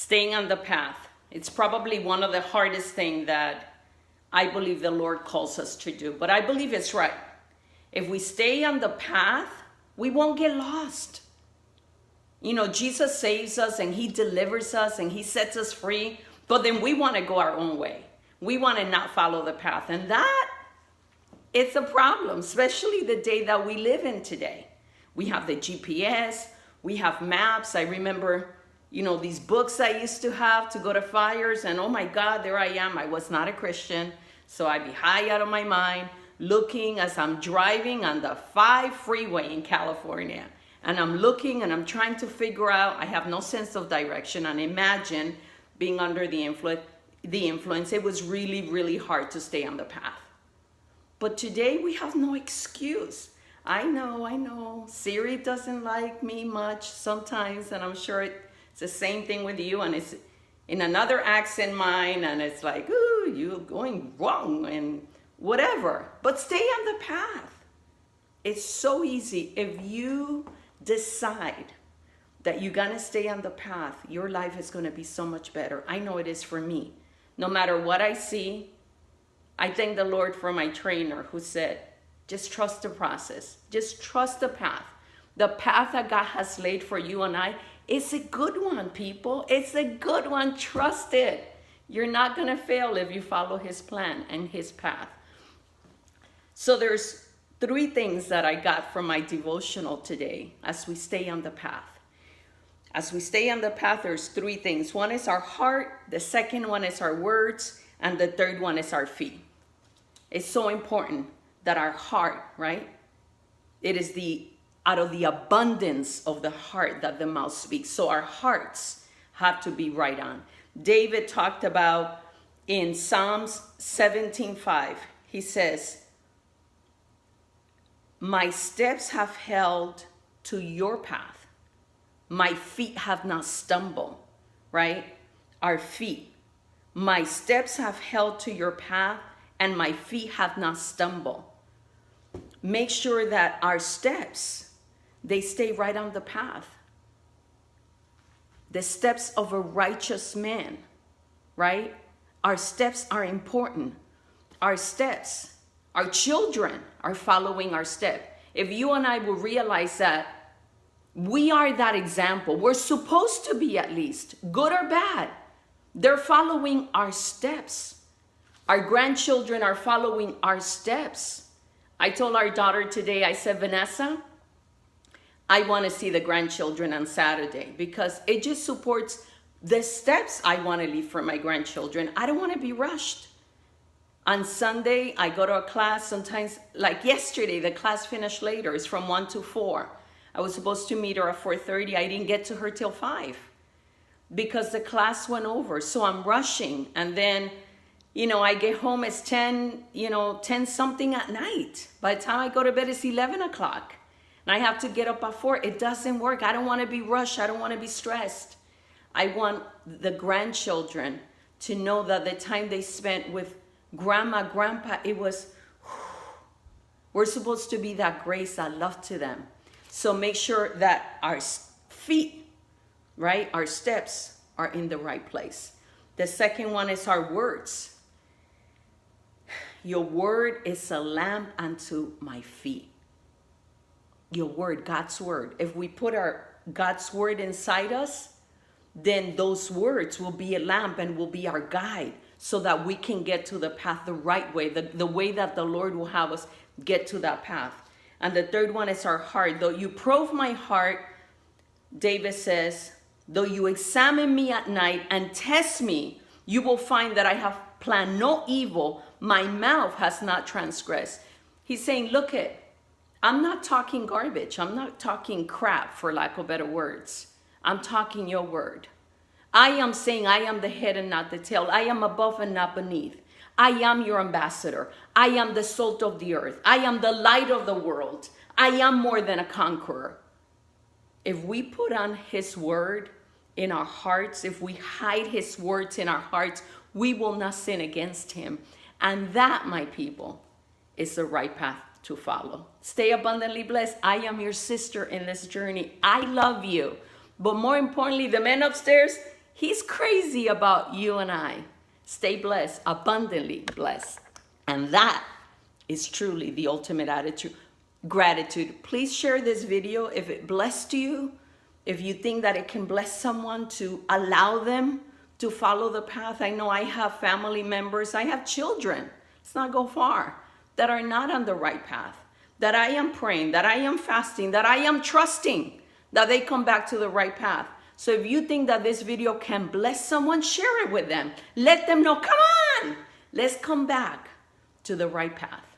Staying on the path. It's probably one of the hardest things that I believe the Lord calls us to do. But I believe it's right. If we stay on the path, we won't get lost. You know, Jesus saves us and he delivers us and he sets us free. But then we want to go our own way. We want to not follow the path. And that, it's a problem, especially the day that we live in today. We have the GPS, we have maps. I remember, you know, these books I used to have to go to fires, and oh my God, there I am. I was not a Christian, so I'd be high out of my mind, looking as I'm driving on the 5 freeway in California. And I'm looking and I'm trying to figure out, I have no sense of direction, and imagine being under the influence. It was really, really hard to stay on the path. But today we have no excuse. I know. Siri doesn't like me much sometimes, and I'm sure it's the same thing with you, and it's in another accent mine, and it's like, ooh, you're going wrong and whatever. But stay on the path. It's so easy. If you decide that you're gonna stay on the path, your life is gonna be so much better. I know it is for me. No matter what I see, I thank the Lord for my trainer who said, just trust the process. Just trust the path. The path that God has laid for you and I is a good one, people. It's a good one. Trust it. You're not going to fail if you follow his plan and his path. So there's 3 things that I got from my devotional today as we stay on the path. As we stay on the path, there's 3 things. One is our heart. The second one is our words. And the third one is our feet. It's so important that our heart, right? It is out of the abundance of the heart that the mouth speaks. So our hearts have to be right on. David talked about in Psalms 17:5, he says, my steps have held to your path. My feet have not stumbled, right? Our feet. My steps have held to your path, and my feet have not stumbled. Make sure that our steps, they stay right on the path. The steps of a righteous man, right? Our steps are important. Our steps, our children are following our step. If you and I will realize that we are that example, we're supposed to be, at least, good or bad, they're following our steps. Our grandchildren are following our steps. I told our daughter today, I said, Vanessa, I want to see the grandchildren on Saturday because it just supports the steps I want to leave for my grandchildren. I don't want to be rushed. On Sunday, I go to a class sometimes, like yesterday, the class finished later. It's from 1 to 4. I was supposed to meet her at 4:30. I didn't get to her till 5 because the class went over. So I'm rushing. And then, you know, I get home, it's 10 something at night. By the time I go to bed, it's 11 o'clock. And I have to get up at 4. It doesn't work. I don't want to be rushed. I don't want to be stressed. I want the grandchildren to know that the time they spent with grandma, grandpa, it was, we're supposed to be that grace, that love to them. So make sure that our feet, right, our steps are in the right place. The second one is our words. Your word is a lamp unto my feet. Your word, God's word. If we put our God's word inside us, then those words will be a lamp and will be our guide so that we can get to the path the right way, the way that the Lord will have us get to that path. And the third one is our heart. Though you probe my heart, David says, though you examine me at night and test me, you will find that I have planned no evil. My mouth has not transgressed. He's saying, look I'm not talking garbage. I'm not talking crap, for lack of better words. I'm talking your word. I am saying I am the head and not the tail. I am above and not beneath. I am your ambassador. I am the salt of the earth. I am the light of the world. I am more than a conqueror. If we put on his word in our hearts, if we hide his words in our hearts, we will not sin against him. And that, my people, is the right path to follow. Stay abundantly blessed. I am your sister in this journey. I love you. But more importantly, the men upstairs, He's crazy about you and I. Stay blessed, abundantly blessed. And that is truly the ultimate attitude. Gratitude. Please share this video if it blessed you, if you think that it can bless someone, to allow them to follow the path. I know I have family members, I have children, let's not go far, that are not on the right path, that I am praying, that I am fasting, that I am trusting that they come back to the right path. So if you think that this video can bless someone, share it with them. Let them know, come on, let's come back to the right path.